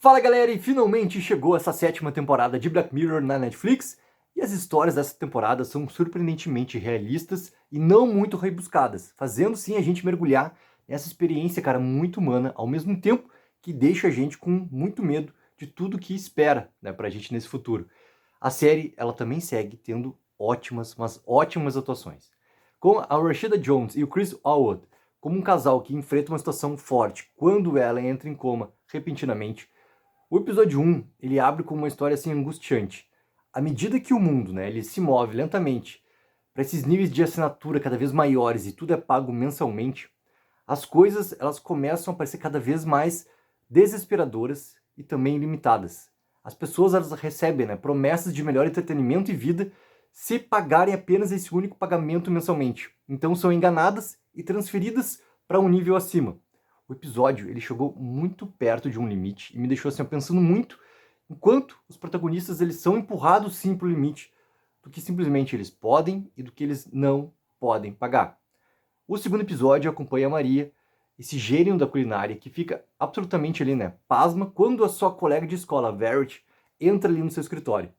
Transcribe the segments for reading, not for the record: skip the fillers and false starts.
Fala galera, e finalmente chegou essa sétima temporada de Black Mirror na Netflix, e as histórias dessa temporada são surpreendentemente realistas e não muito rebuscadas, fazendo sim a gente mergulhar nessa experiência, cara, muito humana, ao mesmo tempo que deixa a gente com muito medo de tudo que espera, né, pra gente nesse futuro. A série, ela também segue tendo ótimas, mas ótimas atuações. Com a Rashida Jones e o Chris Elwell como um casal que enfrenta uma situação forte quando ela entra em coma repentinamente. O episódio 1, ele abre com uma história assim angustiante. À medida que o mundo, né, ele se move lentamente para esses níveis de assinatura cada vez maiores e tudo é pago mensalmente, as coisas elas começam a parecer cada vez mais desesperadoras e também limitadas. As pessoas elas recebem, né, promessas de melhor entretenimento e vida se pagarem apenas esse único pagamento mensalmente. Então são enganadas e transferidas para um nível acima. O episódio ele chegou muito perto de um limite e me deixou assim pensando muito enquanto os protagonistas eles são empurrados sim para o limite do que simplesmente eles podem e do que eles não podem pagar. O segundo episódio acompanha a Maria, esse gênio da culinária que fica absolutamente ali, né, pasma quando a sua colega de escola, Verity, entra ali no seu escritório.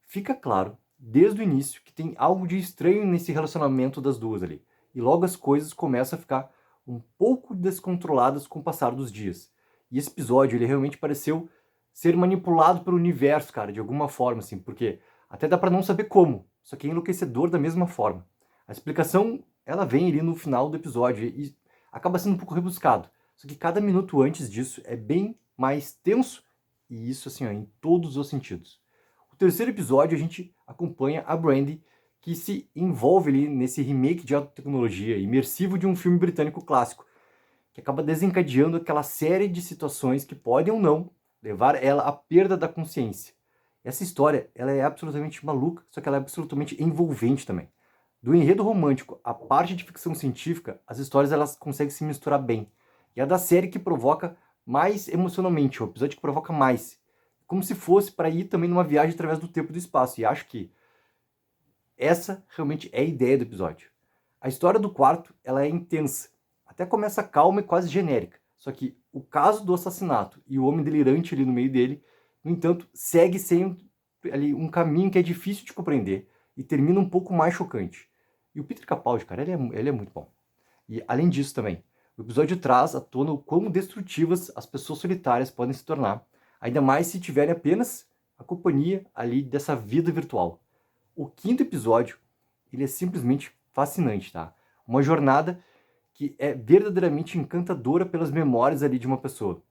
Fica claro, desde o início, que tem algo de estranho nesse relacionamento das duas ali. E logo as coisas começam a ficar um pouco descontroladas com o passar dos dias. E esse episódio, ele realmente pareceu ser manipulado pelo universo, cara, de alguma forma, assim, porque até dá pra não saber como, só que é enlouquecedor da mesma forma. A explicação, ela vem ali no final do episódio e acaba sendo um pouco rebuscado. Só que cada minuto antes disso é bem mais tenso, e isso, assim, ó, em todos os sentidos. O terceiro episódio a gente acompanha a Brandy, que se envolve ali nesse remake de alta tecnologia imersivo de um filme britânico clássico, que acaba desencadeando aquela série de situações que podem ou não levar ela à perda da consciência. Essa história, ela é absolutamente maluca, só que ela é absolutamente envolvente também. Do enredo romântico à parte de ficção científica, as histórias elas conseguem se misturar bem. E a da série que provoca mais emocionalmente, o episódio que provoca mais. Como se fosse para ir também numa viagem através do tempo e do espaço. E acho que essa realmente é a ideia do episódio. A história do quarto, ela é intensa. Até começa calma e quase genérica. Só que o caso do assassinato e o homem delirante ali no meio dele, no entanto, segue sendo ali um caminho que é difícil de compreender e termina um pouco mais chocante. E o Peter Capaldi, cara, ele é muito bom. E além disso também, o episódio traz à tona o quão destrutivas as pessoas solitárias podem se tornar, ainda mais se tiverem apenas a companhia ali dessa vida virtual. O quinto episódio, ele é simplesmente fascinante, tá? Uma jornada que é verdadeiramente encantadora pelas memórias ali de uma pessoa.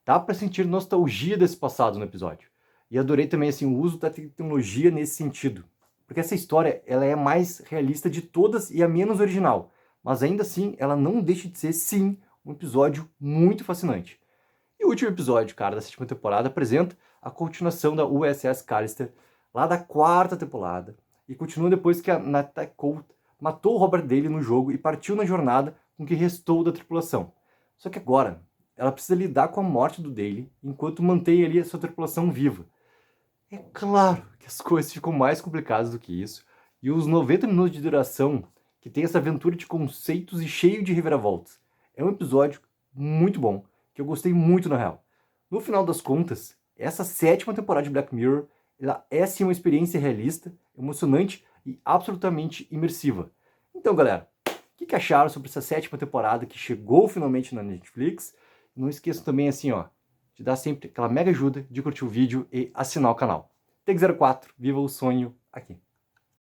Dá para sentir nostalgia desse passado no episódio. E adorei também assim o uso da tecnologia nesse sentido, porque essa história ela é a mais realista de todas e a menos original, mas ainda assim ela não deixa de ser sim um episódio muito fascinante. E o último episódio, cara, da sétima temporada apresenta a continuação da USS Callister, lá da quarta temporada, e continua depois que a Natalie Colt matou o Robert Daly no jogo e partiu na jornada com o que restou da tripulação. Só que agora, ela precisa lidar com a morte do Daly enquanto mantém ali a sua tripulação viva. É claro que as coisas ficam mais complicadas do que isso, e os 90 minutos de duração, que tem essa aventura de conceitos e cheio de reviravoltas, é um episódio muito bom, que eu gostei muito na real. No final das contas, essa sétima temporada de Black Mirror, ela é sim uma experiência realista, emocionante e absolutamente imersiva. Então, galera, o que acharam sobre essa sétima temporada que chegou finalmente na Netflix? Não esqueçam também, assim, ó, de dar sempre aquela mega ajuda de curtir o vídeo e assinar o canal. Tech04, viva o sonho aqui.